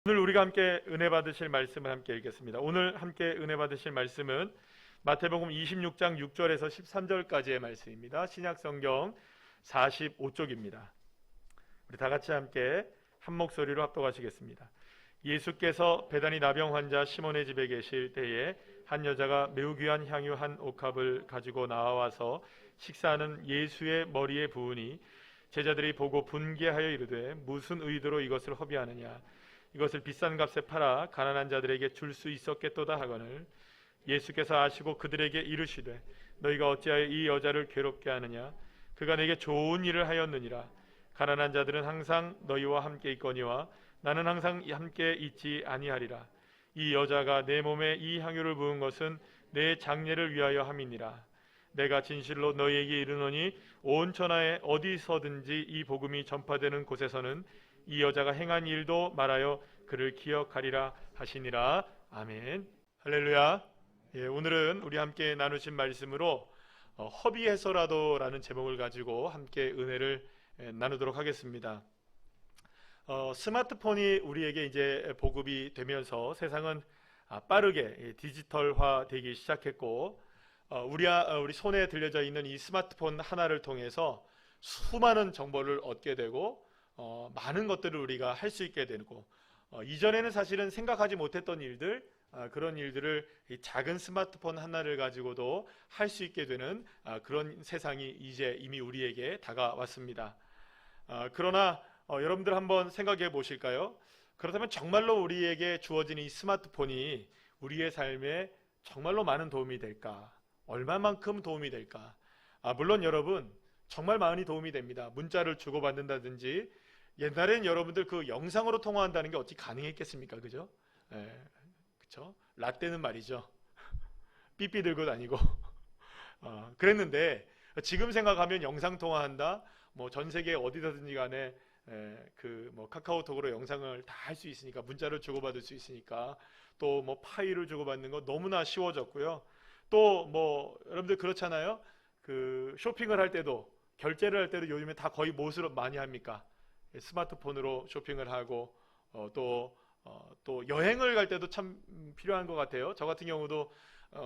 오늘 우리가 함께 은혜 받으실 말씀을 함께 읽겠습니다. 오늘 함께 은혜 받으실 말씀은 마태복음 26장 6절에서 13절까지의 말씀입니다. 신약성경 45쪽입니다. 우리 다 같이 함께 한 목소리로 합독하시겠습니다. 예수께서 베다니 나병 환자 시몬의 집에 계실 때에 한 여자가 매우 귀한 향유 한 옥합을 가지고 나와서 식사하는 예수의 머리에 부으니 제자들이 보고 분개하여 이르되 무슨 의도로 이것을 허비하느냐, 이것을 비싼 값에 팔아 가난한 자들에게 줄 수 있었겠도다 하거늘 예수께서 아시고 그들에게 이르시되 너희가 어찌하여 이 여자를 괴롭게 하느냐, 그가 내게 좋은 일을 하였느니라. 가난한 자들은 항상 너희와 함께 있거니와 나는 항상 함께 있지 아니하리라. 이 여자가 내 몸에 이 향유를 부은 것은 내 장례를 위하여 함이니라. 내가 진실로 너희에게 이르노니 온 천하에 어디서든지 이 복음이 전파되는 곳에서는 이 여자가 행한 일도 말하여 그를 기억하리라 하시니라. 아멘. 할렐루야. 오늘은 우리 함께 나누신 말씀으로 허비해서라도라는 제목을 가지고 함께 은혜를 나누도록 하겠습니다. 스마트폰이 우리에게 이제 보급이 되면서 세상은 빠르게 디지털화 되기 시작했고, 우리 손에 들려져 있는 이 스마트폰 하나를 통해서 수많은 정보를 얻게 되고 많은 것들을 우리가 할 수 있게 되고, 이전에는 사실은 생각하지 못했던 일들, 그런 일들을 이 작은 스마트폰 하나를 가지고도 할 수 있게 되는 그런 세상이 이제 이미 우리에게 다가왔습니다. 그러나 여러분들 한번 생각해 보실까요? 그렇다면 정말로 우리에게 주어진 이 스마트폰이 우리의 삶에 정말로 많은 도움이 될까? 얼마만큼 도움이 될까? 물론 여러분, 정말 많이 도움이 됩니다. 문자를 주고받는다든지, 옛날엔 여러분들 그 영상으로 통화한다는 게 어찌 가능했겠습니까? 그죠? 그쵸? 라떼는 말이죠. 삐삐 들고 다니고. 그랬는데, 지금 생각하면 영상 통화한다, 뭐 전 세계 어디서든지 간에 카카오톡으로 영상을 다 할 수 있으니까, 문자를 주고받을 수 있으니까, 또 뭐 파일을 주고받는 거 너무나 쉬워졌고요. 또 뭐 여러분들 그렇잖아요. 그 쇼핑을 할 때도, 결제를 할 때도 요즘에 다 거의 무엇으로 많이 합니까? 스마트폰으로 쇼핑을 하고, 또 여행을 갈 때도 참 필요한 것 같아요. 저 같은 경우도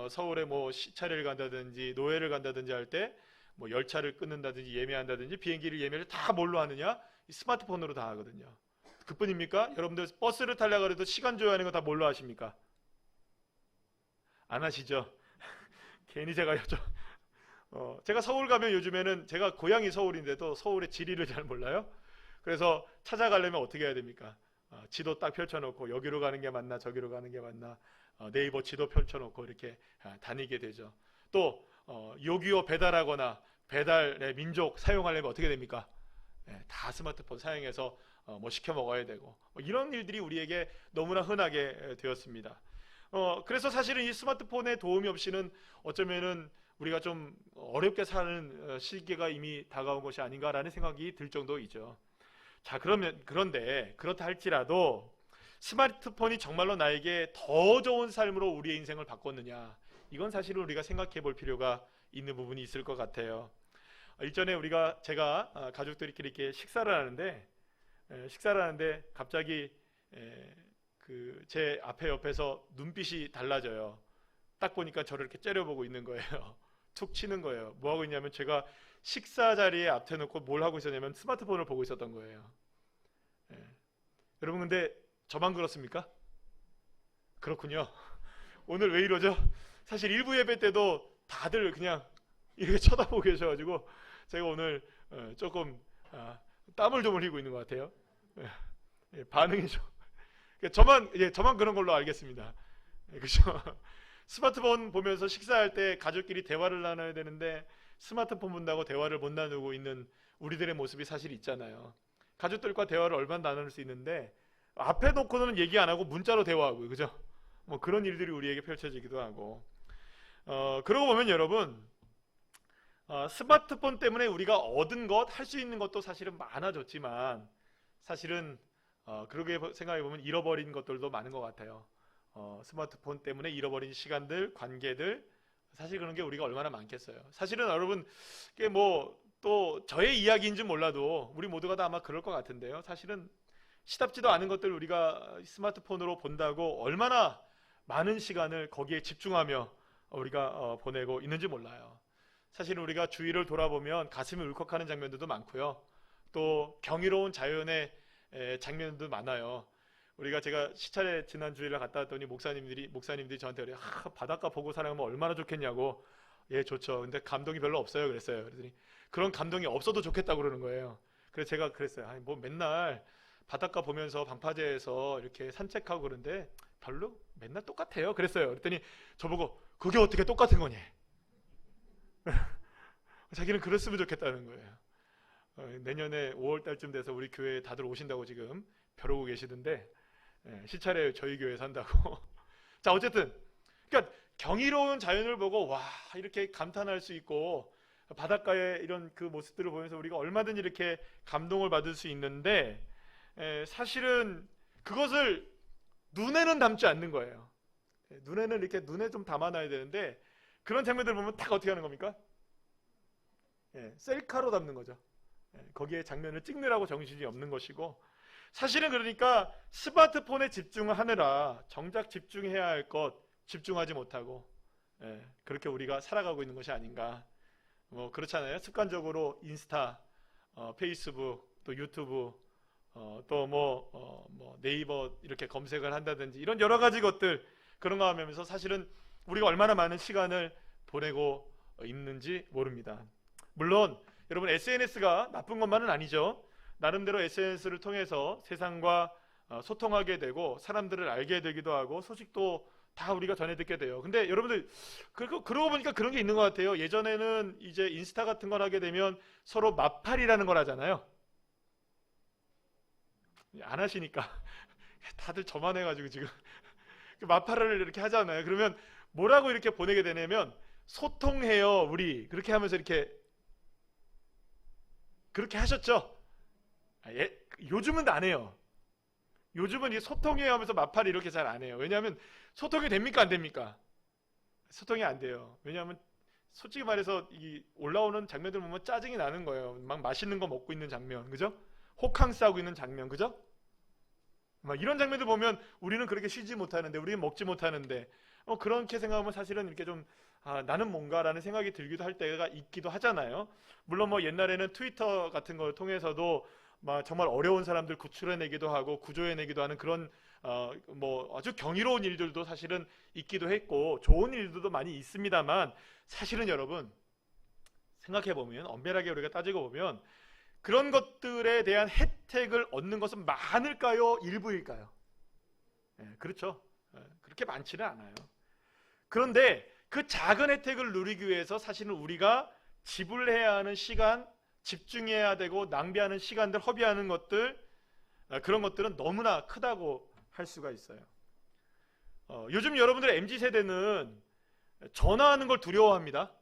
서울에 뭐 시차를 간다든지 노예를 간다든지 할 때 뭐 열차를 끊는다든지 예매한다든지 비행기를 예매를 다 뭘로 하느냐? 이 스마트폰으로 다 하거든요. 그뿐입니까? 여러분들 버스를 타려고 해도 시간 조회하는 거 다 뭘로 하십니까? 안 하시죠? 괜히 제가 제가 서울 가면 요즘에는, 제가 고향이 서울인데도 서울의 지리를 잘 몰라요. 그래서 찾아가려면 어떻게 해야 됩니까? 지도 딱 펼쳐놓고 여기로 가는 게 맞나 저기로 가는 게 맞나, 네이버 지도 펼쳐놓고 이렇게 다니게 되죠. 또 요기요 배달하거나 배달의 민족 사용하려면 어떻게 됩니까? 다 스마트폰 사용해서 뭐 시켜 먹어야 되고, 이런 일들이 우리에게 너무나 흔하게 되었습니다. 그래서 사실은 이 스마트폰의 도움이 없이는 어쩌면은 우리가 좀 어렵게 사는 시기가 이미 다가온 것이 아닌가라는 생각이 들 정도이죠. 자, 그런데 그렇다 할지라도 스마트폰이 정말로 나에게 더 좋은 삶으로 우리의 인생을 바꿨느냐, 이건 사실은 우리가 생각해 볼 필요가 있는 부분이 있을 것 같아요. 일전에 제가 가족들끼리 이렇게 식사를 하는데 갑자기 제 앞에 옆에서 눈빛이 달라져요. 딱 보니까 저를 이렇게 째려보고 있는 거예요. 툭 치는 거예요. 뭐 하고 있냐면, 제가 식사 자리에 앞에 놓고 뭘 하고 있었냐면 스마트폰을 보고 있었던 거예요. 여러분, 근데 저만 그렇습니까? 그렇군요. 오늘 왜 이러죠? 사실 일부 예배 때도 다들 그냥 이렇게 쳐다보고 계셔가지고 제가 오늘 조금 땀을 좀 흘리고 있는 것 같아요. 반응이 좀 저만 그런 걸로 알겠습니다. 그죠? 스마트폰 보면서 식사할 때 가족끼리 대화를 나눠야 되는데 스마트폰 본다고 대화를 못 나누고 있는 우리들의 모습이 사실 있잖아요. 가족들과 대화를 얼마나 나눌 수 있는데 앞에 놓고는 얘기 안 하고 문자로 대화하고, 그죠? 뭐 그런 일들이 우리에게 펼쳐지기도 하고, 그러고 보면 여러분, 스마트폰 때문에 우리가 얻은 것, 할 수 있는 것도 사실은 많아졌지만, 사실은 그렇게 생각해 보면 잃어버린 것들도 많은 것 같아요. 스마트폰 때문에 잃어버린 시간들, 관계들, 사실 그런 게 우리가 얼마나 많겠어요. 사실은 여러분, 또 저의 이야기인지 몰라도 우리 모두가 다 아마 그럴 것 같은데요. 사실은 시답지도 않은 것들 우리가 스마트폰으로 본다고 얼마나 많은 시간을 거기에 집중하며 우리가 보내고 있는지 몰라요. 사실 우리가 주위를 돌아보면 가슴이 울컥하는 장면들도 많고요. 또 경이로운 자연의 장면도 많아요. 제가 시차례 지난 주일에 갔다 왔더니 목사님들이 저한테 그래요. 바닷가 보고 살아가면 얼마나 좋겠냐고. 예, 좋죠. 근데 감동이 별로 없어요. 그랬어요. 그랬더니 그런 감동이 없어도 좋겠다고 그러는 거예요. 그래서 제가 그랬어요. 아니, 뭐 맨날 바닷가 보면서 방파제에서 이렇게 산책하고 그런데 별로 맨날 똑같아요. 그랬어요. 그랬더니 저보고 그게 어떻게 똑같은 거니? 자기는 그랬으면 좋겠다는 거예요. 내년에 5월 달쯤 돼서 우리 교회에 다들 오신다고 지금 벼르고 계시던데 시차례 저희 교회에 산다고. 자, 어쨌든 그러니까 경이로운 자연을 보고 와 이렇게 감탄할 수 있고 바닷가의 이런 그 모습들을 보면서 우리가 얼마든지 이렇게 감동을 받을 수 있는데 사실은 그것을 눈에는 담지 않는 거예요. 눈에는 이렇게 눈에 좀 담아놔야 되는데 그런 장면들 보면 딱 어떻게 하는 겁니까? 셀카로 담는 거죠. 거기에 장면을 찍느라고 정신이 없는 것이고 사실은 그러니까 스마트폰에 집중하느라 정작 집중해야 할 것 집중하지 못하고 그렇게 우리가 살아가고 있는 것이 아닌가. 뭐 그렇잖아요. 습관적으로 인스타, 페이스북, 또 유튜브, 또 뭐 네이버 이렇게 검색을 한다든지 이런 여러 가지 것들 그런 거 하면서 사실은 우리가 얼마나 많은 시간을 보내고 있는지 모릅니다. 물론 여러분 SNS가 나쁜 것만은 아니죠. 나름대로 SNS를 통해서 세상과 소통하게 되고 사람들을 알게 되기도 하고 소식도 다 우리가 전해 듣게 돼요. 근데 여러분들 그러고 보니까 그런 게 있는 것 같아요. 예전에는 이제 인스타 같은 걸 하게 되면 서로 마팔이라는 걸 하잖아요. 안 하시니까 다들 저만 해가지고 지금 마팔을 이렇게 하잖아요. 그러면 뭐라고 이렇게 보내게 되냐면 소통해요 우리 그렇게 하면서 이렇게 그렇게 하셨죠? 요즘은 안 해요. 요즘은 이 소통해요 하면서 마팔이 이렇게 잘 안 해요. 왜냐하면 소통이 됩니까 안 됩니까? 소통이 안 돼요. 왜냐하면 솔직히 말해서 이 올라오는 장면들 보면 짜증이 나는 거예요. 막 맛있는 거 먹고 있는 장면, 그죠? 호캉스 하고 있는 장면, 그죠? 막 이런 장면들 보면 우리는 그렇게 쉬지 못하는데, 우리는 먹지 못하는데, 그렇게 생각하면 사실은 이렇게 좀 나는 뭔가라는 생각이 들기도 할 때가 있기도 하잖아요. 물론 뭐 옛날에는 트위터 같은 걸 통해서도 막 정말 어려운 사람들 구출해내기도 하고 구조해내기도 하는 그런 뭐 아주 경이로운 일들도 사실은 있기도 했고 좋은 일들도 많이 있습니다만 사실은 여러분 생각해보면 엄밀하게 우리가 따지고 보면 그런 것들에 대한 혜택을 얻는 것은 많을까요? 일부일까요? 그렇죠. 그렇게 많지는 않아요. 그런데 그 작은 혜택을 누리기 위해서 사실은 우리가 지불해야 하는 시간, 집중해야 되고 낭비하는 시간들, 허비하는 것들 그런 것들은 너무나 크다고 할 수가 있어요. 요즘 여러분들 MZ세대는 전화하는 걸 두려워합니다.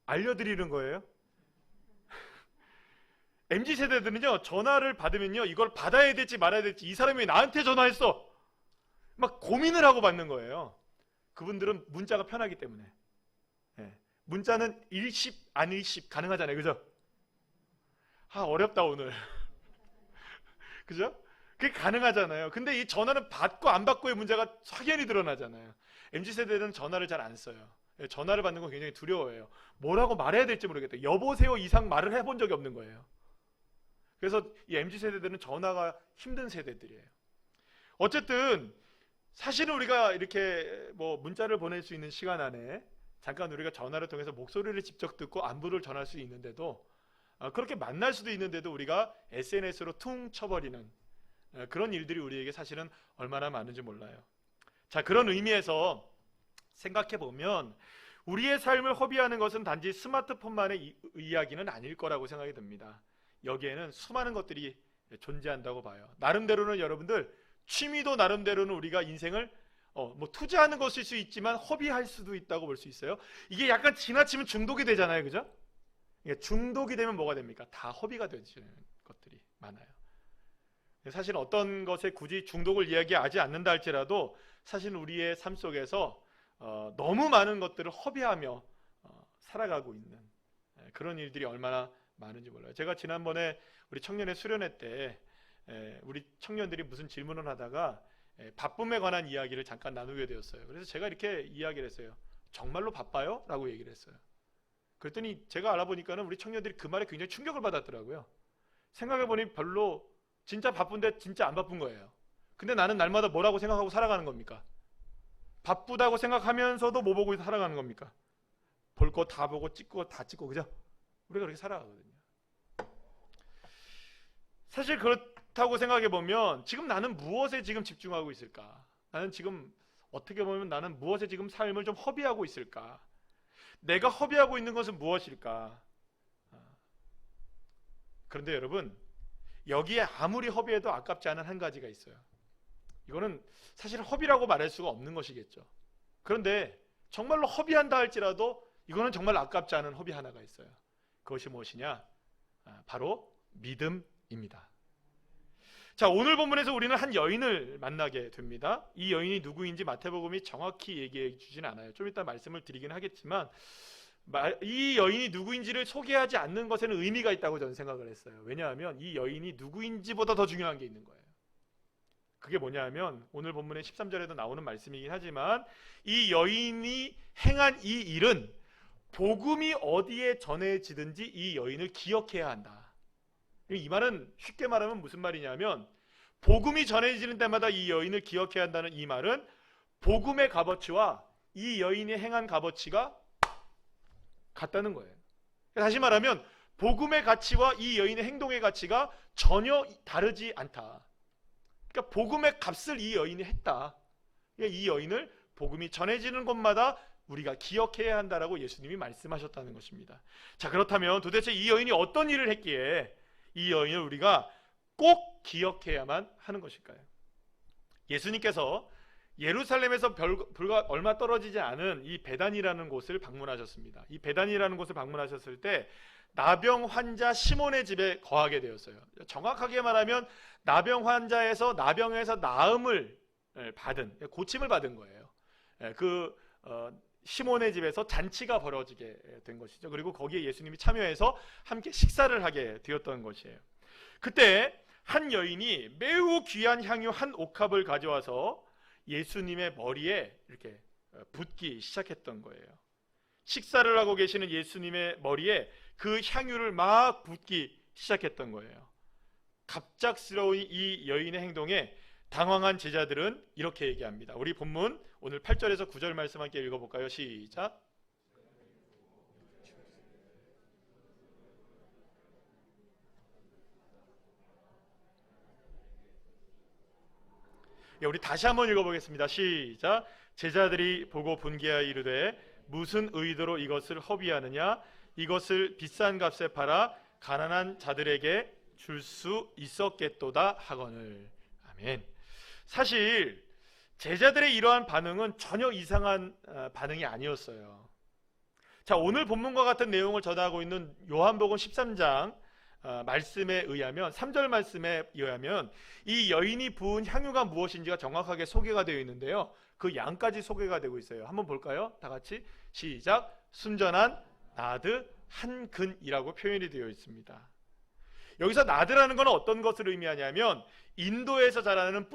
알려드리는 거예요. MZ세대들은요 전화를 받으면요 이걸 받아야 될지 말아야 될지 이 사람이 왜 나한테 전화했어 막 고민을 하고 받는 거예요. 그분들은 문자가 편하기 때문에. 문자는 일십 안일십 가능하잖아요. 그죠? 어렵다 오늘. 그죠? 그게 가능하잖아요. 근데 이 전화는 받고 안 받고의 문제가 확연히 드러나잖아요. MZ세대는 전화를 잘 안 써요. 전화를 받는 건 굉장히 두려워해요. 뭐라고 말해야 될지 모르겠다. 여보세요 이상 말을 해본 적이 없는 거예요. 그래서 이 MZ세대들은 전화가 힘든 세대들이에요. 어쨌든 사실은 우리가 이렇게 뭐 문자를 보낼 수 있는 시간 안에 잠깐 우리가 전화를 통해서 목소리를 직접 듣고 안부를 전할 수 있는데도 그렇게 만날 수도 있는데도 우리가 SNS로 퉁 쳐버리는 그런 일들이 우리에게 사실은 얼마나 많은지 몰라요. 자, 그런 의미에서 생각해 보면 우리의 삶을 허비하는 것은 단지 스마트폰만의 이야기는 아닐 거라고 생각이 듭니다. 여기에는 수많은 것들이 존재한다고 봐요. 나름대로는 여러분들 취미도 나름대로는 우리가 인생을 뭐 투자하는 것일 수 있지만 허비할 수도 있다고 볼 수 있어요. 이게 약간 지나치면 중독이 되잖아요. 그죠? 중독이 되면 뭐가 됩니까? 다 허비가 되는 것들이 많아요. 사실 어떤 것에 굳이 중독을 이야기하지 않는다 할지라도 사실 우리의 삶 속에서 너무 많은 것들을 허비하며 살아가고 있는 그런 일들이 얼마나 많은지 몰라요. 제가 지난번에 우리 청년의 수련회 때 우리 청년들이 무슨 질문을 하다가 바쁨에 관한 이야기를 잠깐 나누게 되었어요. 그래서 제가 이렇게 이야기를 했어요. 정말로 바빠요? 라고 얘기를 했어요. 그랬더니 제가 알아보니까는 우리 청년들이 그 말에 굉장히 충격을 받았더라고요. 생각해보니 별로 진짜 바쁜데 진짜 안 바쁜 거예요. 근데 나는 날마다 뭐라고 생각하고 살아가는 겁니까? 바쁘다고 생각하면서도 뭐 보고 살아가는 겁니까? 볼 거 다 보고 찍고 다 찍고, 그죠? 우리가 그렇게 살아가거든요. 사실 그렇다고 생각해보면 지금 나는 무엇에 지금 집중하고 있을까? 나는 지금 어떻게 보면 나는 무엇에 지금 삶을 좀 허비하고 있을까? 내가 허비하고 있는 것은 무엇일까? 그런데 여러분, 여기에 아무리 허비해도 아깝지 않은 한 가지가 있어요. 이거는 사실 허비라고 말할 수가 없는 것이겠죠. 그런데 정말로 허비한다 할지라도 이거는 정말 아깝지 않은 허비 하나가 있어요. 그것이 무엇이냐? 바로 믿음입니다. 자, 오늘 본문에서 우리는 한 여인을 만나게 됩니다. 이 여인이 누구인지 마태복음이 정확히 얘기해 주진 않아요. 좀 이따 말씀을 드리긴 하겠지만 이 여인이 누구인지를 소개하지 않는 것에는 의미가 있다고 저는 생각을 했어요. 왜냐하면 이 여인이 누구인지보다 더 중요한 게 있는 거예요. 그게 뭐냐면 오늘 본문의 13절에도 나오는 말씀이긴 하지만 이 여인이 행한 이 일은 복음이 어디에 전해지든지 이 여인을 기억해야 한다. 이 말은 쉽게 말하면 무슨 말이냐면 복음이 전해지는 때마다 이 여인을 기억해야 한다는 이 말은 복음의 값어치와 이 여인이 행한 값어치가 같다는 거예요. 다시 말하면 복음의 가치와 이 여인의 행동의 가치가 전혀 다르지 않다. 그러니까 복음의 값을 이 여인이 했다. 그러니까 이 여인을 복음이 전해지는 곳마다 우리가 기억해야 한다라고 예수님이 말씀하셨다는 것입니다. 자, 그렇다면 도대체 이 여인이 어떤 일을 했기에 이 여인을 우리가 꼭 기억해야만 하는 것일까요? 예수님께서 예루살렘에서 불과 얼마 떨어지지 않은 이 베단이라는 곳을 방문하셨습니다. 이 베단이라는 곳을 방문하셨을 때 나병 환자 시몬의 집에 거하게 되었어요. 정확하게 말하면 나병에서 나음을 받은, 고침을 받은 거예요. 시몬의 집에서 잔치가 벌어지게 된 것이죠. 그리고 거기에 예수님이 참여해서 함께 식사를 하게 되었던 것이에요. 그때 한 여인이 매우 귀한 향유 한 옥합을 가져와서 예수님의 머리에 이렇게 붓기 시작했던 거예요. 식사를 하고 계시는 예수님의 머리에 그 향유를 막 붓기 시작했던 거예요. 갑작스러운 이 여인의 행동에 당황한 제자들은 이렇게 얘기합니다. 우리 본문 오늘 8절에서 9절 말씀 함께 읽어볼까요? 시작. 우리 다시 한번 읽어보겠습니다. 시작. 제자들이 보고 분개하여 이르되 무슨 의도로 이것을 허비하느냐? 이것을 비싼 값에 팔아 가난한 자들에게 줄 수 있었겠도다 하거늘. 아멘. 사실 제자들의 이러한 반응은 전혀 이상한 반응이 아니었어요. 자, 오늘 본문과 같은 내용을 전하고 있는 요한복음 13장 말씀에 의하면 3절 말씀에 의하면 이 여인이 부은 향유가 무엇인지가 정확하게 소개가 되어 있는데요. 그 양까지 소개가 되고 있어요. 한번 볼까요? 다 같이 시작. 순전한 나드 한 근이라고 표현이 되어 있습니다. 여기서 나드라는 건 어떤 것을 의미하냐면 인도에서 자라는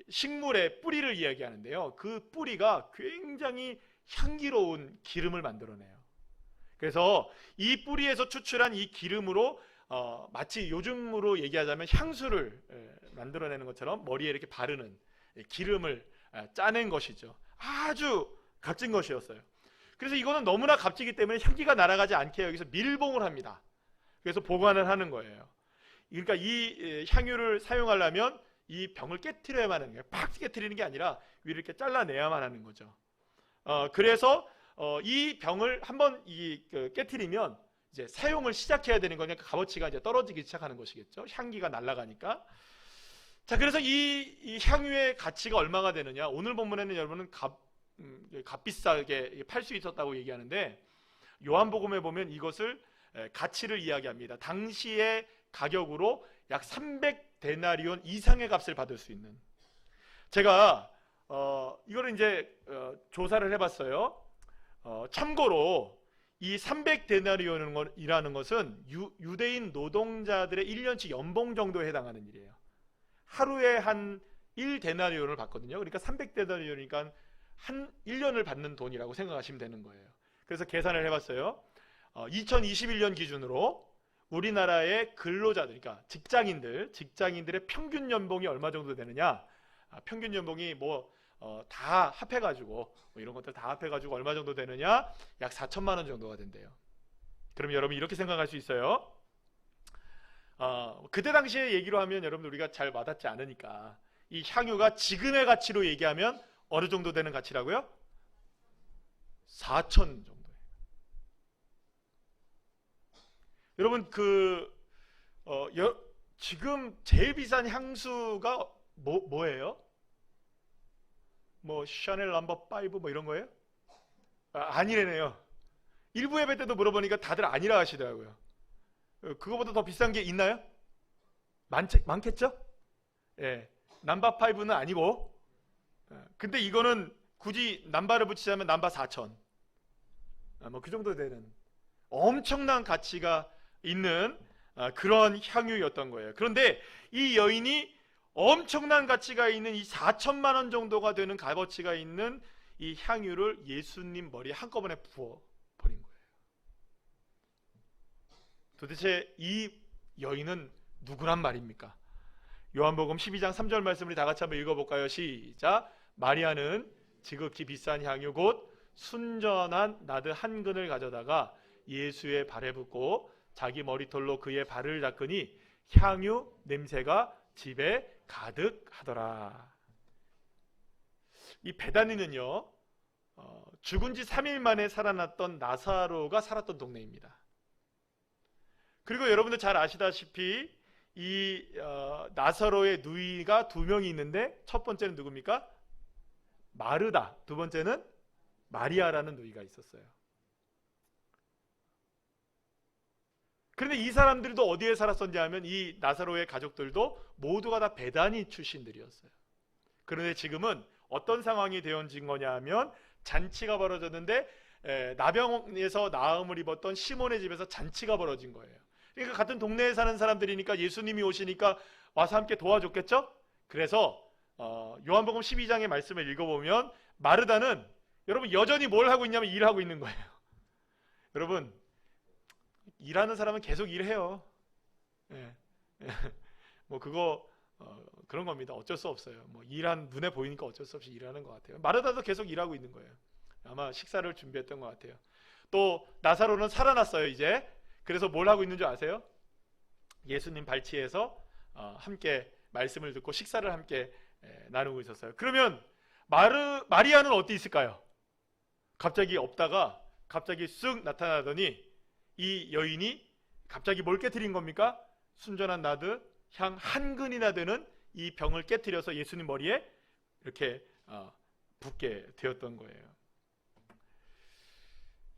식물의 뿌리를 이야기하는데요. 그 뿌리가 굉장히 향기로운 기름을 만들어내요. 그래서 이 뿌리에서 추출한 이 기름으로 마치 요즘으로 얘기하자면 향수를 만들어내는 것처럼 머리에 이렇게 바르는 기름을 짜낸 것이죠. 아주 값진 것이었어요. 그래서 이거는 너무나 값지기 때문에 향기가 날아가지 않게 여기서 밀봉을 합니다. 그래서 보관을 하는 거예요. 그러니까 이 향유를 사용하려면 이 병을 깨트려야만 하는 거예요. 팍 깨트리는 게 아니라 위를 이렇게 잘라내야만 하는 거죠. 그래서 이 병을 한번 깨트리면 이제 사용을 시작해야 되는 거니까 값어치가 이제 떨어지기 시작하는 것이겠죠. 향기가 날아가니까. 자, 그래서 이 향유의 가치가 얼마가 되느냐? 오늘 본문에는 여러분은 값비싸게 팔 수 있었다고 얘기하는데 요한복음에 보면 이것을 가치를 이야기합니다. 당시의 가격으로 약 300데나리온 이상의 값을 받을 수 있는. 제가 이거를 이제 조사를 해봤어요. 참고로 이 300데나리온이라는 것은 유대인 노동자들의 1년치 연봉 정도에 해당하는 일이에요. 하루에 한 1데나리온을 받거든요. 그러니까 300데나리온이니까 한 1년을 받는 돈이라고 생각하시면 되는 거예요. 그래서 계산을 해봤어요. 2021년 기준으로 우리나라의 근로자들, 그러니까 직장인들의 평균 연봉이 얼마 정도 되느냐? 평균 연봉이 다 합해가지고 이런 것들 다 합해가지고 얼마 정도 되느냐? 약 4천만 원 정도가 된대요. 그럼 여러분 이렇게 생각할 수 있어요. 그때 당시에 얘기로 하면 여러분들 우리가 잘 와닿지 않으니까 이 향유가 지금의 가치로 얘기하면 어느 정도 되는 가치라고요? 4천 정도예요. 여러분 지금 제일 비싼 향수가 뭐예요? 샤넬 넘버 5 이런 거예요? 아니래네요. 일부 예배 때도 물어보니까 다들 아니라 하시더라고요. 그거보다 더 비싼 게 있나요? 많겠죠? 예, 넘버 5는 아니고, 근데 이거는 굳이 넘버를 붙이자면 넘버 4천, 그 정도 되는 엄청난 가치가 있는 그런 향유였던 거예요. 그런데 이 여인이 엄청난 가치가 있는 이 4천만 원 정도가 되는 값어치가 있는 이 향유를 예수님 머리에 한꺼번에 부어버린 거예요. 도대체 이 여인은 누구란 말입니까? 요한복음 12장 3절 말씀을 다 같이 한번 읽어볼까요? 시작. 마리아는 지극히 비싼 향유 곧 순전한 나드 한 근을 가져다가 예수의 발에 붓고 자기 머리털로 그의 발을 닦으니 향유 냄새가 집에 가득하더라. 이 베다니는요, 죽은 지 3일 만에 살아났던 나사로가 살았던 동네입니다. 그리고 여러분들 잘 아시다시피 이 나사로의 누이가 2명이 있는데 첫 번째는 누굽니까? 마르다, 두 번째는 마리아라는 누이가 있었어요. 그런데 이 사람들도 어디에 살았었냐 하면 이 나사로의 가족들도 모두가 다 베다니 출신들이었어요. 그런데 지금은 어떤 상황이 되어진 거냐 하면 잔치가 벌어졌는데 나병에서 나음을 입었던 시몬의 집에서 잔치가 벌어진 거예요. 그러니까 같은 동네에 사는 사람들이니까 예수님이 오시니까 와서 함께 도와줬겠죠? 그래서 요한복음 12장의 말씀을 읽어보면 마르다는 여러분 여전히 뭘 하고 있냐면 일하고 있는 거예요. 여러분 일하는 사람은 계속 일해요. 예. 그거 그런 겁니다. 어쩔 수 없어요. 일한 눈에 보이니까 어쩔 수 없이 일하는 것 같아요. 마르다도 계속 일하고 있는 거예요. 아마 식사를 준비했던 것 같아요. 또 나사로는 살아났어요 이제. 그래서 뭘 하고 있는 줄 아세요? 예수님 발치에서 함께 말씀을 듣고 식사를 함께 나누고 있었어요. 그러면 마리아는 어디 있을까요? 갑자기 없다가 갑자기 쓱 나타나더니 이 여인이 갑자기 뭘 깨트린 겁니까? 순전한 나드 향 한 근이나 되는 이 병을 깨트려서 예수님 머리에 이렇게 붓게 되었던 거예요.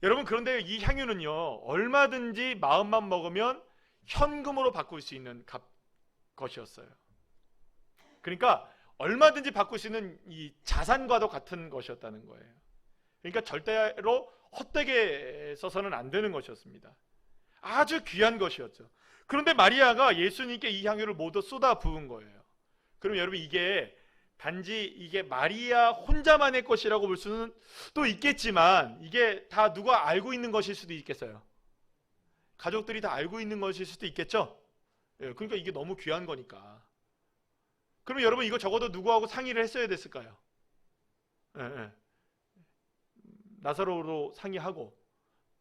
여러분 그런데 이 향유는요 얼마든지 마음만 먹으면 현금으로 바꿀 수 있는 것이었어요. 그러니까 얼마든지 바꿀 수 있는 이 자산과도 같은 것이었다는 거예요. 그러니까 절대로 헛되게 써서는 안 되는 것이었습니다. 아주 귀한 것이었죠. 그런데 마리아가 예수님께 이 향유를 모두 쏟아 부은 거예요. 그럼 여러분 단지 이게 마리아 혼자만의 것이라고 볼 수는 또 있겠지만 이게 다 누가 알고 있는 것일 수도 있겠어요. 가족들이 다 알고 있는 것일 수도 있겠죠. 그러니까 이게 너무 귀한 거니까. 그러면 여러분 이거 적어도 누구하고 상의를 했어야 됐을까요? 나사로로 상의하고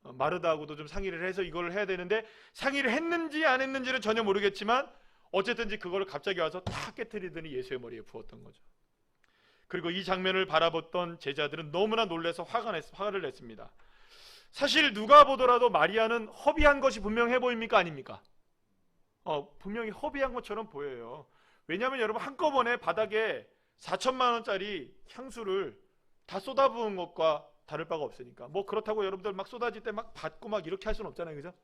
마르다하고도 좀 상의를 해서 이걸 해야 되는데 상의를 했는지 안 했는지는 전혀 모르겠지만 어쨌든지 그거를 갑자기 와서 탁 깨트리더니 예수의 머리에 부었던 거죠. 그리고 이 장면을 바라봤던 제자들은 너무나 놀라서 화를 냈습니다. 사실 누가 보더라도 마리아는 허비한 것이 분명해 보입니까? 아닙니까? 분명히 허비한 것처럼 보여요. 왜냐하면 여러분 한꺼번에 바닥에 4천만 원짜리 향수를 다 쏟아부은 것과 다를 바가 없으니까. 그렇다고 여러분들 막 쏟아질 때 막 받고 막 이렇게 할 수는 없잖아요, 그죠?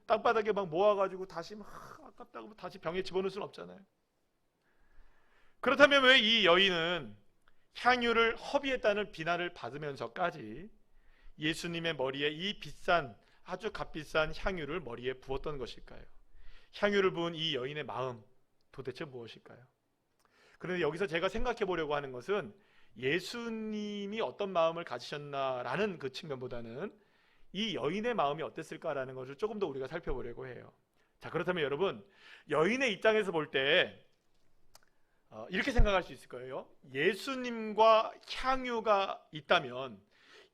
땅바닥에 막 모아가지고 다시 막 아깝다고 다시 병에 집어넣을 수는 없잖아요. 그렇다면 왜 이 여인은 향유를 허비했다는 비난을 받으면서까지 예수님의 머리에 이 비싼 아주 값비싼 향유를 머리에 부었던 것일까요? 향유를 부은 이 여인의 마음 도대체 무엇일까요? 그런데 여기서 제가 생각해 보려고 하는 것은 예수님이 어떤 마음을 가지셨나라는 그 측면보다는 이 여인의 마음이 어땠을까라는 것을 조금 더 우리가 살펴보려고 해요. 자, 그렇다면 여러분, 여인의 입장에서 볼 때 이렇게 생각할 수 있을 거예요. 예수님과 향유가 있다면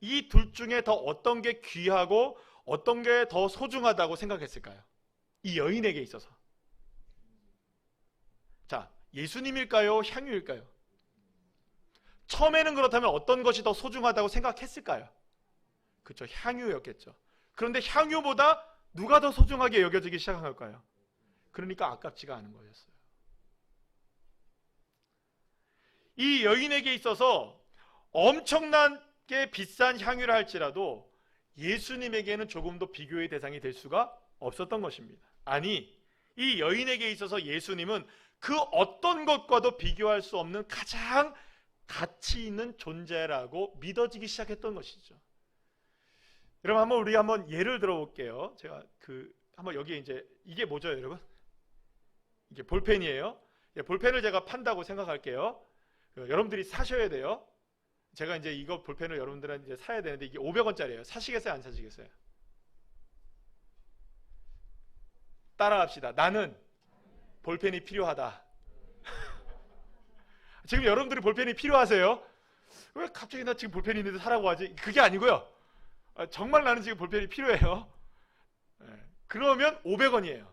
이 둘 중에 더 어떤 게 귀하고 어떤 게 더 소중하다고 생각했을까요? 이 여인에게 있어서. 자, 예수님일까요? 향유일까요? 처음에는 그렇다면 어떤 것이 더 소중하다고 생각했을까요? 그렇죠, 향유였겠죠. 그런데 향유보다 누가 더 소중하게 여겨지기 시작한 걸까요? 그러니까 아깝지가 않은 거였어요. 이 여인에게 있어서 엄청나게 비싼 향유라 할지라도 예수님에게는 조금도 비교의 대상이 될 수가 없었던 것입니다. 아니, 이 여인에게 있어서 예수님은 그 어떤 것과도 비교할 수 없는 가장 가치 있는 존재라고 믿어지기 시작했던 것이죠. 여러분, 우리 한번 예를 들어볼게요. 제가 한번 여기에 이제 이게 뭐죠, 여러분? 이게 볼펜이에요. 볼펜을 제가 판다고 생각할게요. 여러분들이 사셔야 돼요. 제가 이제 이거 볼펜을 여러분들한테 이제 사야 되는데 이게 500원짜리예요. 사시겠어요, 안 사시겠어요? 따라합시다. 나는 볼펜이 필요하다. 지금 여러분들이 볼펜이 필요하세요? 왜 갑자기 나 지금 볼펜이 있는데 사라고 하지? 그게 아니고요. 정말 나는 지금 볼펜이 필요해요. 그러면 500원이에요.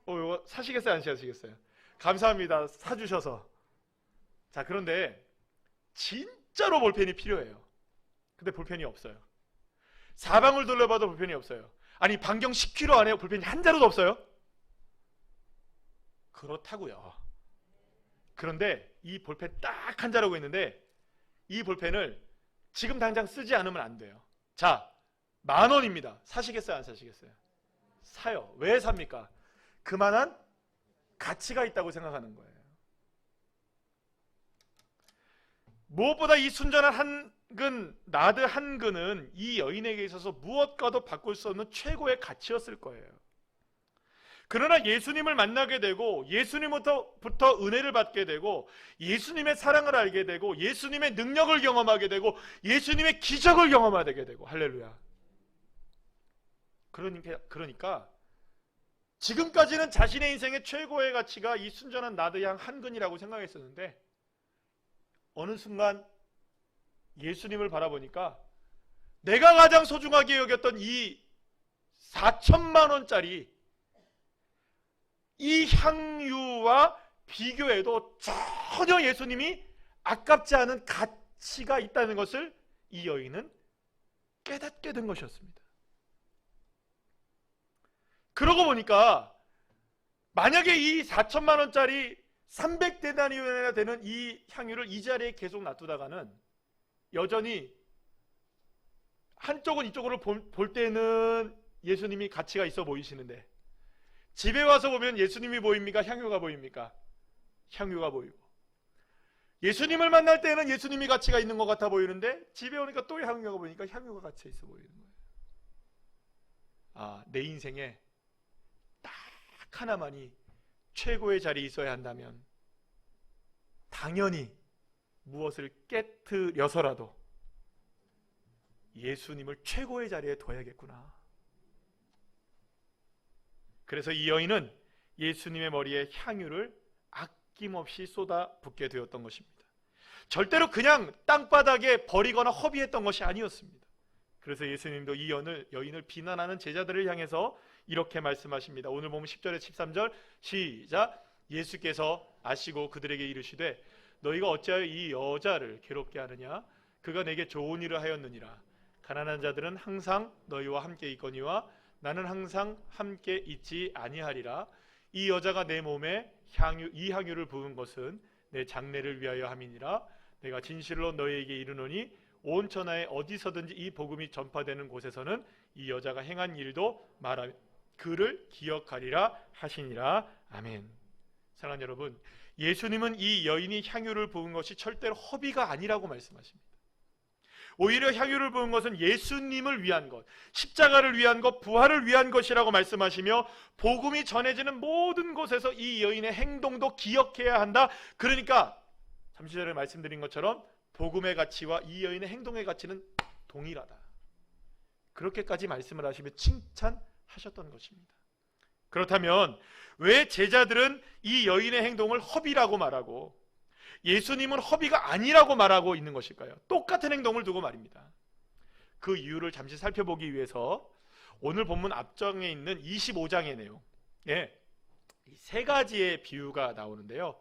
이거 사시겠어요, 안 사시겠어요? 감사합니다. 사주셔서. 자, 그런데 진짜로 볼펜이 필요해요. 근데 볼펜이 없어요. 사방을 둘러봐도 볼펜이 없어요. 아니, 반경 10km 안에 볼펜이 한 자루도 없어요? 그렇다고요. 그런데 이 볼펜 딱 한 자루가 있는데 이 볼펜을 지금 당장 쓰지 않으면 안 돼요. 자, 10,000원입니다. 사시겠어요, 안 사시겠어요? 사요. 왜 삽니까? 그만한 가치가 있다고 생각하는 거예요. 무엇보다 이 순전한 한근, 나드 한 근은 이 여인에게 있어서 무엇과도 바꿀 수 없는 최고의 가치였을 거예요. 그러나 예수님을 만나게 되고 예수님부터 은혜를 받게 되고 예수님의 사랑을 알게 되고 예수님의 능력을 경험하게 되고 예수님의 기적을 경험하게 되고, 할렐루야. 그러니까 지금까지는 자신의 인생의 최고의 가치가 이 순전한 나드 향 한 근이라고 생각했었는데 어느 순간 예수님을 바라보니까 내가 가장 소중하게 여겼던 이 4천만 원짜리 이 향유와 비교해도 전혀 예수님이 아깝지 않은 가치가 있다는 것을 이 여인은 깨닫게 된 것이었습니다. 그러고 보니까 만약에 이 4천만 원짜리 300데나리온이나 되는 이 향유를 이 자리에 계속 놔두다가는 여전히 한쪽은 이쪽으로 볼 때는 예수님이 가치가 있어 보이시는데 집에 와서 보면 예수님이 보입니까? 향유가 보입니까? 향유가 보이고, 예수님을 만날 때는 예수님이 가치가 있는 것 같아 보이는데 집에 오니까 또 향유가 보이니까 향유가 가치가 있어 보이는 거예요. 아, 내 인생에 딱 하나만이 최고의 자리에 있어야 한다면 당연히 무엇을 깨트려서라도 예수님을 최고의 자리에 둬야겠구나. 그래서 이 여인은 예수님의 머리에 향유를 아낌없이 쏟아붓게 되었던 것입니다. 절대로 그냥 땅바닥에 버리거나 허비했던 것이 아니었습니다. 그래서 예수님도 이 여인을 비난하는 제자들을 향해서 이렇게 말씀하십니다. 오늘 보면 10절에 13절 시작. 예수께서 아시고 그들에게 이르시되 너희가 어찌하여 이 여자를 괴롭게 하느냐? 그가 내게 좋은 일을 하였느니라. 가난한 자들은 항상 너희와 함께 있거니와 나는 항상 함께 있지 아니하리라. 이 여자가 내 몸에 이 향유를 부은 것은 내 장례를 위하여 함이니라. 내가 진실로 너희에게 이르노니 온 천하에 어디서든지 이 복음이 전파되는 곳에서는 이 여자가 행한 일도 말하며 그를 기억하리라 하시니라. 아멘. 사랑하는 여러분, 예수님은 이 여인이 향유를 부은 것이 절대로 허비가 아니라고 말씀하십니다. 오히려 향유를 부은 것은 예수님을 위한 것, 십자가를 위한 것, 부활을 위한 것이라고 말씀하시며 복음이 전해지는 모든 곳에서 이 여인의 행동도 기억해야 한다. 그러니까 잠시 전에 말씀드린 것처럼 복음의 가치와 이 여인의 행동의 가치는 동일하다. 그렇게까지 말씀을 하시며 칭찬하셨던 것입니다. 그렇다면 왜 제자들은 이 여인의 행동을 허비라고 말하고 예수님은 허비가 아니라고 말하고 있는 것일까요? 똑같은 행동을 두고 말입니다. 그 이유를 잠시 살펴보기 위해서 오늘 본문 앞장에 있는 25장의 내용, 이 세 가지의 비유가 나오는데요.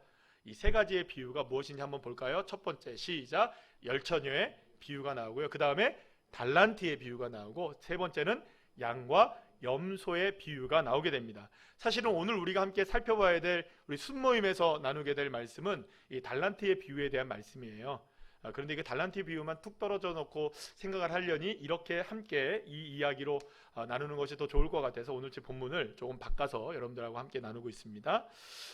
이 세 가지의 비유가 무엇인지 한번 볼까요? 첫 번째, 시작. 열처녀의 비유가 나오고요. 그 다음에 달란트의 비유가 나오고, 세 번째는 양과 염소의 비유가 나오게 됩니다. 사실은 오늘 우리가 함께 살펴봐야 될, 우리 순모임에서 나누게 될 말씀은 이 달란트의 비유에 대한 말씀이에요. 그런데 이게 달란트의 비유만 툭 떨어져 놓고 생각을 하려니 이렇게 함께 이 이야기로 나누는 것이 더 좋을 것 같아서 오늘 제 본문을 조금 바꿔서 여러분들하고 함께 나누고 있습니다.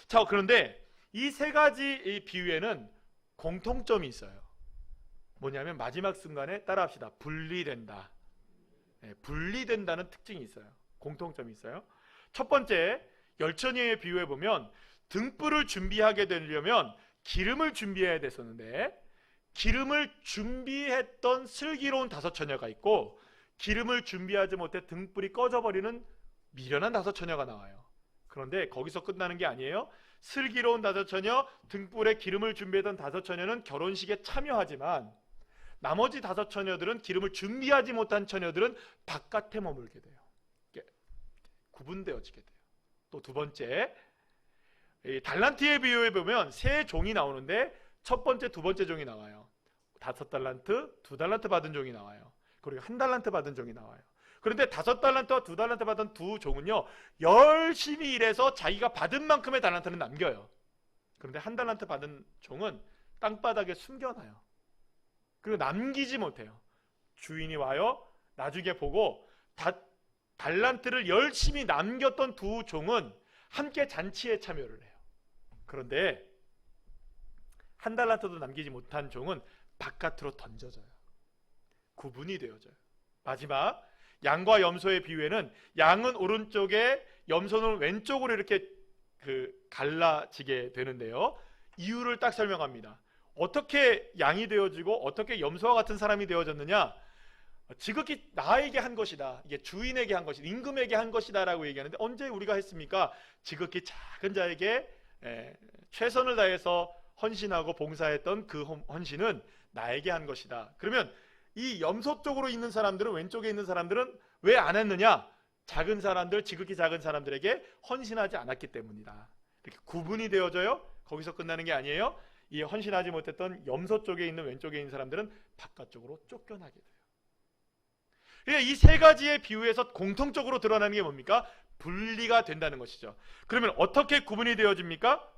자, 그런데 이 세 가지 이 비유에는 공통점이 있어요. 뭐냐면 마지막 순간에 따라합시다. 분리된다. 분리된다는 특징이 있어요. 공통점이 있어요. 첫 번째, 열처녀의 비유에 보면 등불을 준비하게 되려면 기름을 준비해야 됐었는데, 기름을 준비했던 슬기로운 다섯 처녀가 있고, 기름을 준비하지 못해 등불이 꺼져버리는 미련한 다섯 처녀가 나와요. 그런데 거기서 끝나는 게 아니에요. 슬기로운 다섯 처녀, 등불에 기름을 준비했던 다섯 처녀는 결혼식에 참여하지만 나머지 다섯 처녀들은, 기름을 준비하지 못한 처녀들은 바깥에 머물게 돼요. 구분되어지게 돼요. 또 두 번째, 달란트의 비유에 보면 세 종이 나오는데 첫 번째, 두 번째 종이 나와요. 5달란트, 2달란트 받은 종이 나와요. 그리고 1달란트 받은 종이 나와요. 그런데 5달란트와 2달란트 받은 두 종은요, 열심히 일해서 자기가 받은 만큼의 달란트는 남겨요. 그런데 1달란트 받은 종은 땅바닥에 숨겨놔요. 그리고 남기지 못해요. 주인이 와요. 나중에 보고 달란트를 열심히 남겼던 두 종은 함께 잔치에 참여를 해요. 그런데 1달란트도 남기지 못한 종은 바깥으로 던져져요. 구분이 되어져요. 마지막, 양과 염소의 비유에는 양은 오른쪽에, 염소는 왼쪽으로 이렇게 갈라지게 되는데요. 이유를 딱 설명합니다. 어떻게 양이 되어지고 어떻게 염소와 같은 사람이 되어졌느냐? 지극히 나에게 한 것이다. 이게 주인에게 한 것이다. 임금에게 한 것이다 라고 얘기하는데, 언제 우리가 했습니까? 지극히 작은 자에게 최선을 다해서 헌신하고 봉사했던 그 헌신은 나에게 한 것이다. 그러면 이 염소 쪽으로 있는 사람들은, 왼쪽에 있는 사람들은 왜 안 했느냐? 작은 사람들, 지극히 작은 사람들에게 헌신하지 않았기 때문이다. 이렇게 구분이 되어져요. 거기서 끝나는 게 아니에요. 이 헌신하지 못했던 염소 쪽에 있는, 왼쪽에 있는 사람들은 바깥쪽으로 쫓겨나게 돼요. 이 세 가지의 비유에서 공통적으로 드러나는 게 뭡니까? 분리가 된다는 것이죠. 그러면 어떻게 구분이 되어집니까?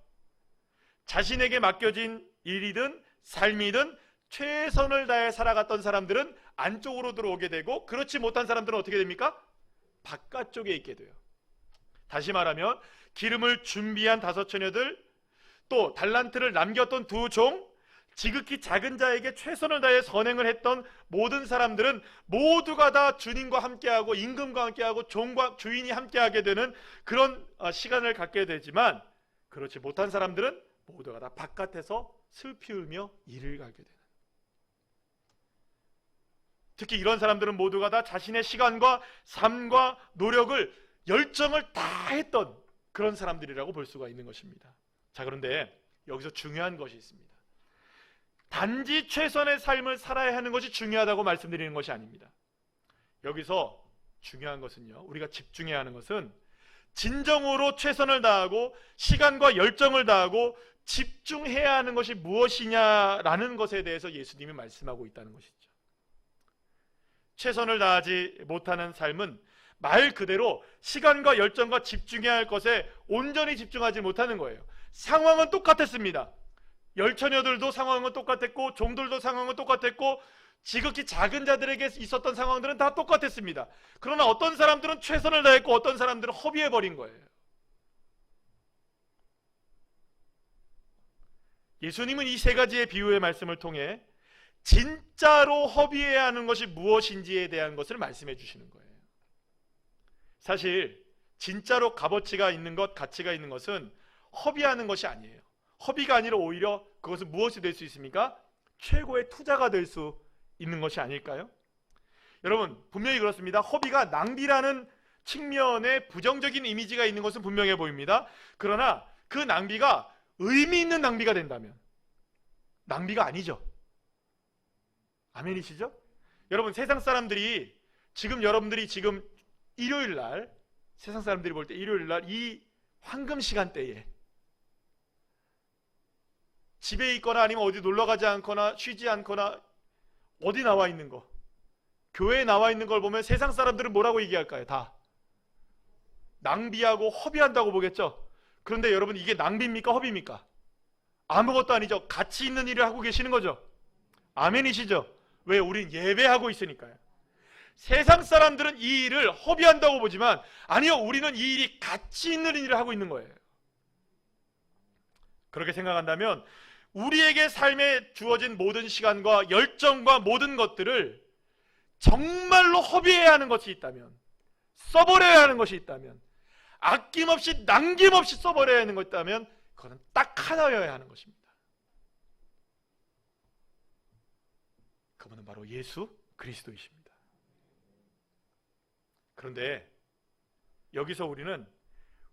자신에게 맡겨진 일이든 삶이든 최선을 다해 살아갔던 사람들은 안쪽으로 들어오게 되고, 그렇지 못한 사람들은 어떻게 됩니까? 바깥쪽에 있게 돼요. 다시 말하면 기름을 준비한 다섯 처녀들, 또 달란트를 남겼던 두 종, 지극히 작은 자에게 최선을 다해 선행을 했던 모든 사람들은 모두가 다 주님과 함께하고 임금과 함께하고 종과 주인이 함께하게 되는 그런 시간을 갖게 되지만, 그렇지 못한 사람들은 모두가 다 바깥에서 슬피 울며 이를 가게 되는, 특히 이런 사람들은 모두가 다 자신의 시간과 삶과 노력을, 열정을 다 했던 그런 사람들이라고 볼 수가 있는 것입니다. 자, 그런데 여기서 중요한 것이 있습니다. 단지 최선의 삶을 살아야 하는 것이 중요하다고 말씀드리는 것이 아닙니다. 여기서 중요한 것은요, 우리가 집중해야 하는 것은 진정으로 최선을 다하고 시간과 열정을 다하고 집중해야 하는 것이 무엇이냐라는 것에 대해서 예수님이 말씀하고 있다는 것이죠. 최선을 다하지 못하는 삶은 말 그대로 시간과 열정과 집중해야 할 것에 온전히 집중하지 못하는 거예요. 상황은 똑같았습니다. 열처녀들도 상황은 똑같았고, 종들도 상황은 똑같았고, 지극히 작은 자들에게 있었던 상황들은 다 똑같았습니다. 그러나 어떤 사람들은 최선을 다했고 어떤 사람들은 허비해버린 거예요. 예수님은 이 세 가지의 비유의 말씀을 통해 진짜로 허비해야 하는 것이 무엇인지에 대한 것을 말씀해 주시는 거예요. 사실 진짜로 값어치가 있는 것, 가치가 있는 것은 허비하는 것이 아니에요. 허비가 아니라 오히려 그것은 무엇이 될 수 있습니까? 최고의 투자가 될 수 있는 것이 아닐까요? 여러분, 분명히 그렇습니다. 허비가 낭비라는 측면에 부정적인 이미지가 있는 것은 분명해 보입니다. 그러나 그 낭비가 의미 있는 낭비가 된다면 낭비가 아니죠. 아멘이시죠? 여러분, 세상 사람들이 여러분들이 지금 일요일 날, 세상 사람들이 볼 때 일요일 날 이 황금 시간대에 집에 있거나 아니면 어디 놀러 가지 않거나 쉬지 않거나 어디 나와 있는 거, 교회에 나와 있는 걸 보면 세상 사람들은 뭐라고 얘기할까요? 다 낭비하고 허비한다고 보겠죠? 그런데 여러분, 이게 낭비입니까? 허비입니까? 아무것도 아니죠. 가치 있는 일을 하고 계시는 거죠. 아멘이시죠? 왜? 우린 예배하고 있으니까요. 세상 사람들은 이 일을 허비한다고 보지만 아니요, 우리는 이 일이 가치 있는 일을 하고 있는 거예요. 그렇게 생각한다면 우리에게 삶에 주어진 모든 시간과 열정과 모든 것들을 정말로 허비해야 하는 것이 있다면, 써버려야 하는 것이 있다면, 아낌없이 남김없이 써버려야 하는 것이 있다면 그것은 딱 하나여야 하는 것입니다. 그분은 바로 예수 그리스도이십니다. 그런데 여기서 우리는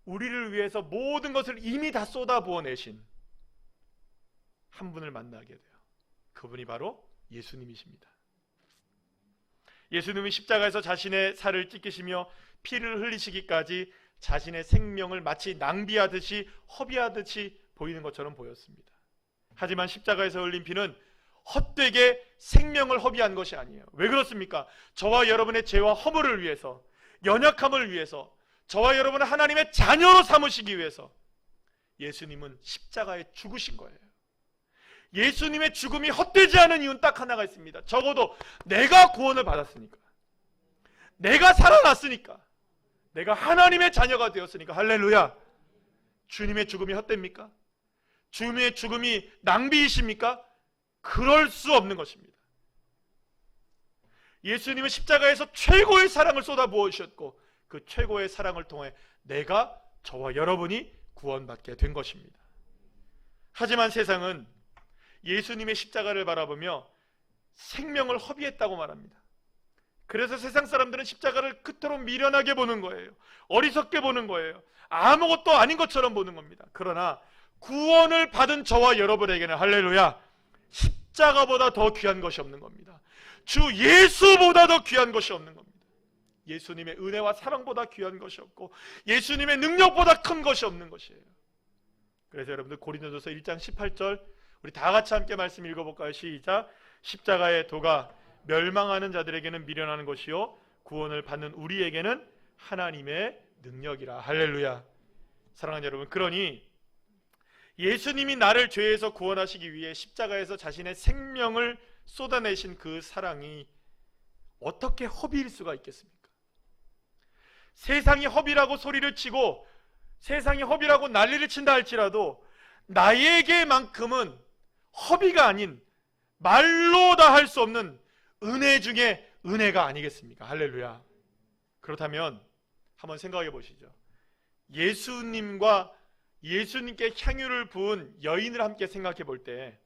우리를 위해서 모든 것을 이미 다 쏟아부어내신 한 분을 만나게 돼요. 그분이 바로 예수님이십니다. 예수님이 십자가에서 자신의 살을 찢기시며 피를 흘리시기까지 자신의 생명을 마치 낭비하듯이 허비하듯이 보이는 것처럼 보였습니다. 하지만 십자가에서 흘린 피는 헛되게 생명을 허비한 것이 아니에요. 왜 그렇습니까? 저와 여러분의 죄와 허물을 위해서, 연약함을 위해서, 저와 여러분을 하나님의 자녀로 삼으시기 위해서 예수님은 십자가에 죽으신 거예요. 예수님의 죽음이 헛되지 않은 이유는 딱 하나가 있습니다. 적어도 내가 구원을 받았으니까, 내가 살아났으니까, 내가 하나님의 자녀가 되었으니까. 할렐루야. 주님의 죽음이 헛됩니까? 주님의 죽음이 낭비이십니까? 그럴 수 없는 것입니다. 예수님은 십자가에서 최고의 사랑을 쏟아부으셨고 그 최고의 사랑을 통해 내가, 저와 여러분이 구원받게 된 것입니다. 하지만 세상은 예수님의 십자가를 바라보며 생명을 허비했다고 말합니다. 그래서 세상 사람들은 십자가를 그토록 미련하게 보는 거예요. 어리석게 보는 거예요. 아무것도 아닌 것처럼 보는 겁니다. 그러나 구원을 받은 저와 여러분에게는 할렐루야, 십자가보다 더 귀한 것이 없는 겁니다. 주 예수보다 더 귀한 것이 없는 겁니다. 예수님의 은혜와 사랑보다 귀한 것이 없고 예수님의 능력보다 큰 것이 없는 것이에요. 그래서 여러분들 고린도전서 1장 18절 우리 다 같이 함께 말씀 읽어볼까요? 시작. 십자가의 도가 멸망하는 자들에게는 미련한 것이요 구원을 받는 우리에게는 하나님의 능력이라. 할렐루야. 사랑하는 여러분, 그러니 예수님이 나를 죄에서 구원하시기 위해 십자가에서 자신의 생명을 쏟아내신 그 사랑이 어떻게 허비일 수가 있겠습니까? 세상이 허비라고 소리를 치고 세상이 허비라고 난리를 친다 할지라도 나에게만큼은 허비가 아닌 말로 다 할 수 없는 은혜 중에 은혜가 아니겠습니까? 할렐루야. 그렇다면 한번 생각해 보시죠. 예수님과 예수님께 향유를 부은 여인을 함께 생각해 볼 때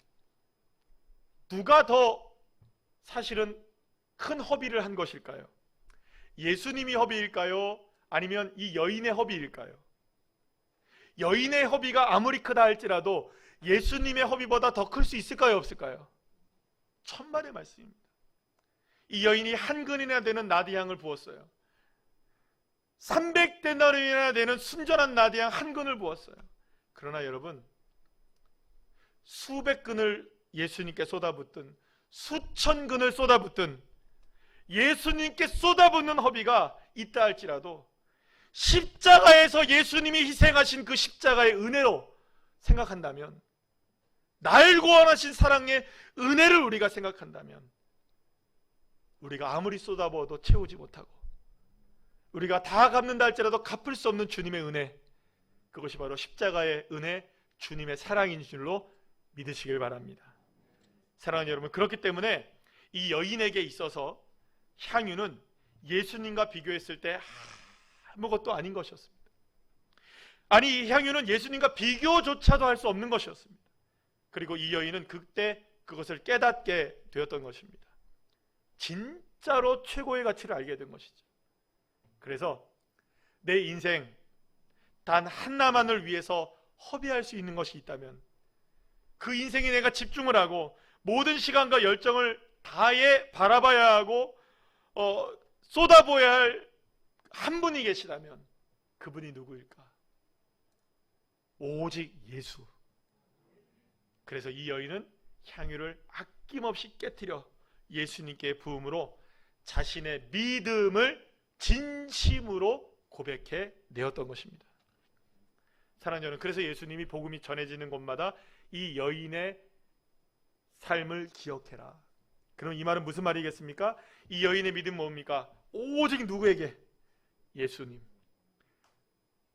누가 더 사실은 큰 허비를 한 것일까요? 예수님이 허비일까요? 아니면 이 여인의 허비일까요? 여인의 허비가 아무리 크다 할지라도 예수님의 허비보다 더 클 수 있을까요? 없을까요? 천만의 말씀입니다. 이 여인이 한 근이나 되는 나디향을 부었어요. 300데나리온이나 되는 순전한 나디향 한 근을 부었어요. 그러나 여러분, 수백 근을 예수님께 쏟아붓든 수천 근을 쏟아붓든 예수님께 쏟아붓는 허비가 있다 할지라도 십자가에서 예수님이 희생하신 그 십자가의 은혜로 생각한다면, 날 구원하신 사랑의 은혜를 우리가 생각한다면 우리가 아무리 쏟아부어도 채우지 못하고 우리가 다 갚는다 할지라도 갚을 수 없는 주님의 은혜, 그것이 바로 십자가의 은혜, 주님의 사랑인 줄로 믿으시길 바랍니다. 사랑하는 여러분, 그렇기 때문에 이 여인에게 있어서 향유는 예수님과 비교했을 때 아무것도 아닌 것이었습니다. 아니, 이 향유는 예수님과 비교조차도 할 수 없는 것이었습니다. 그리고 이 여인은 그때 그것을 깨닫게 되었던 것입니다. 진짜로 최고의 가치를 알게 된 것이죠. 그래서 내 인생 단 하나만을 위해서 허비할 수 있는 것이 있다면 그 인생에 내가 집중을 하고 모든 시간과 열정을 다해 바라봐야 하고 쏟아부어야 할 한 분이 계시다면 그분이 누구일까? 오직 예수. 그래서 이 여인은 향유를 아낌없이 깨뜨려 예수님께 부음으로 자신의 믿음을 진심으로 고백해 내었던 것입니다. 사랑하는 여러분, 그래서 예수님이 복음이 전해지는 곳마다 이 여인의 삶을 기억해라. 그럼 이 말은 무슨 말이겠습니까? 이 여인의 믿음은 뭡니까? 오직 누구에게? 예수님.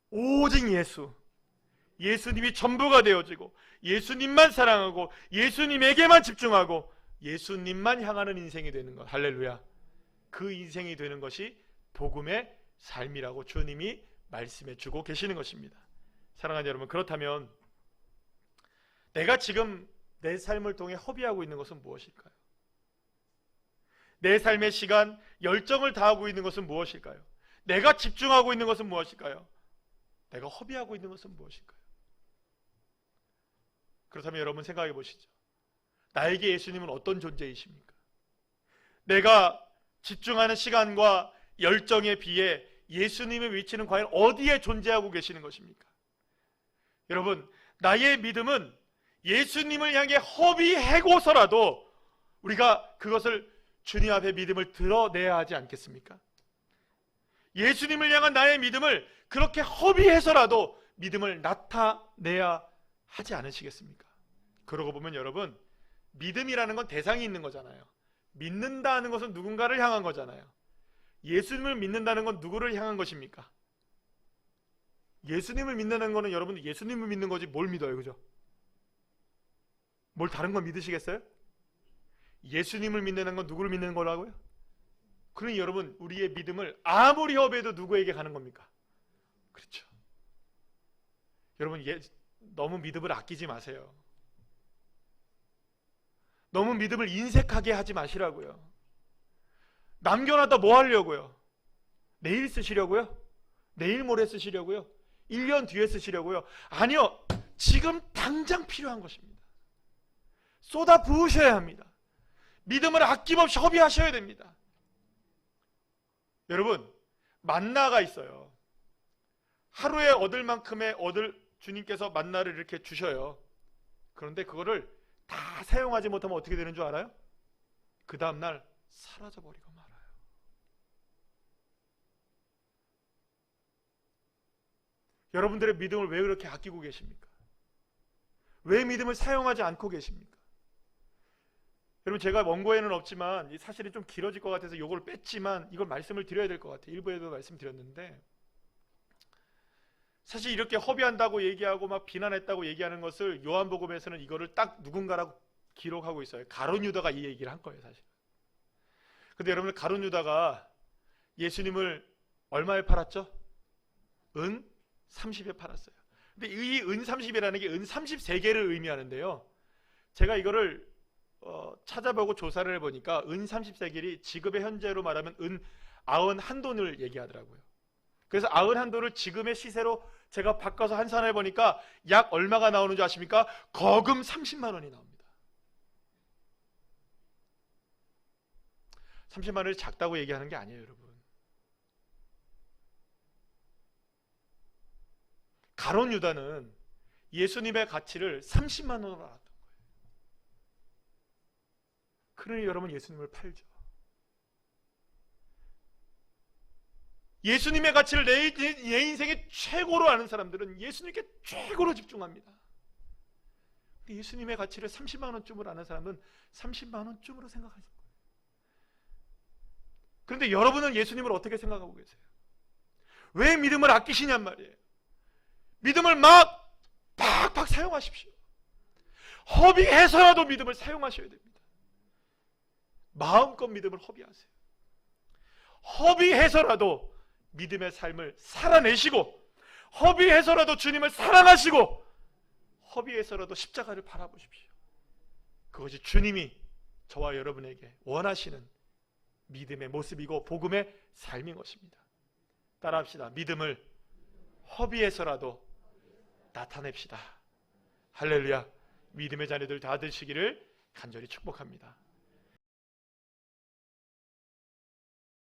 오직 예수. 예수님이 전부가 되어지고 예수님만 사랑하고 예수님에게만 집중하고 예수님만 향하는 인생이 되는 것. 할렐루야. 그 인생이 되는 것이 복음의 삶이라고 주님이 말씀해 주고 계시는 것입니다. 사랑하는 여러분, 그렇다면 내가 지금 내 삶을 통해 허비하고 있는 것은 무엇일까요? 내 삶의 시간, 열정을 다하고 있는 것은 무엇일까요? 내가 집중하고 있는 것은 무엇일까요? 내가 허비하고 있는 것은 무엇일까요? 그렇다면 여러분 생각해 보시죠. 나에게 예수님은 어떤 존재이십니까? 내가 집중하는 시간과 열정에 비해 예수님의 위치는 과연 어디에 존재하고 계시는 것입니까? 여러분, 나의 믿음은 예수님을 향해 허비해고서라도 우리가 그것을 주님 앞에 믿음을 드러내야 하지 않겠습니까? 예수님을 향한 나의 믿음을 그렇게 허비해서라도 믿음을 나타내야 하지 않으시겠습니까? 그러고 보면 여러분, 믿음이라는 건 대상이 있는 거잖아요. 믿는다는 것은 누군가를 향한 거잖아요. 예수님을 믿는다는 건 누구를 향한 것입니까? 예수님을 믿는다는 거는 여러분들 예수님을 믿는 거지 뭘 믿어요, 그죠? 뭘 다른 거 믿으시겠어요? 예수님을 믿는 건 누구를 믿는 거라고요? 그러니 여러분, 우리의 믿음을 아무리 허비해도 누구에게 가는 겁니까? 그렇죠. 여러분, 너무 믿음을 아끼지 마세요. 너무 믿음을 인색하게 하지 마시라고요. 남겨놨다 뭐 하려고요? 내일 쓰시려고요? 내일 모레 쓰시려고요? 1년 뒤에 쓰시려고요? 아니요, 지금 당장 필요한 것입니다. 쏟아 부으셔야 합니다. 믿음을 아낌없이 허비하셔야 됩니다. 여러분, 만나가 있어요. 하루에 얻을 만큼의 주님께서 만나를 이렇게 주셔요. 그런데 그거를 다 사용하지 못하면 어떻게 되는 줄 알아요? 그 다음날 사라져버리고 말아요. 여러분들의 믿음을 왜 그렇게 아끼고 계십니까? 왜 믿음을 사용하지 않고 계십니까? 여러분, 제가 원고에는 없지만 사실이 좀 길어질 것 같아서 이걸 뺐지만 이걸 말씀을 드려야 될 것 같아요. 일부에도 말씀드렸는데, 사실 이렇게 허비한다고 얘기하고 막 비난했다고 얘기하는 것을 요한복음에서는 이거를 딱 누군가라고 기록하고 있어요. 가룟 유다가 이 얘기를 한 거예요, 사실. 근데 여러분, 가룟 유다가 예수님을 얼마에 팔았죠? 은 30에 팔았어요. 근데 이 은 30이라는 게 은 33개를 의미하는데요. 제가 이거를 찾아보고 조사를 해보니까 은 33개이 지금의 현재로 말하면 은 91돈을 얘기하더라고요. 그래서 91돈을 지금의 시세로 제가 바꿔서 환산해 보니까 약 얼마가 나오는 줄 아십니까? 거금 30만 원이 나옵니다. 30만 원이 작다고 얘기하는 게 아니에요, 여러분. 가룟 유다는 예수님의 가치를 30만 원으로 알았던 거예요. 그러니 여러분, 예수님을 팔죠. 예수님의 가치를 내 인생의 최고로 아는 사람들은 예수님께 최고로 집중합니다. 예수님의 가치를 30만 원쯤으로 아는 사람은 30만 원쯤으로 생각하실 거예요. 그런데 여러분은 예수님을 어떻게 생각하고 계세요? 왜 믿음을 아끼시냔 말이에요. 믿음을 막 팍팍 사용하십시오. 허비해서라도 믿음을 사용하셔야 됩니다. 마음껏 믿음을 허비하세요. 허비해서라도 믿음의 삶을 살아내시고, 허비해서라도 주님을 사랑하시고, 허비해서라도 십자가를 바라보십시오. 그것이 주님이 저와 여러분에게 원하시는 믿음의 모습이고 복음의 삶인 것입니다. 따라합시다. 믿음을 허비해서라도 나타냅시다. 할렐루야. 믿음의 자녀들 다 되시기를 간절히 축복합니다.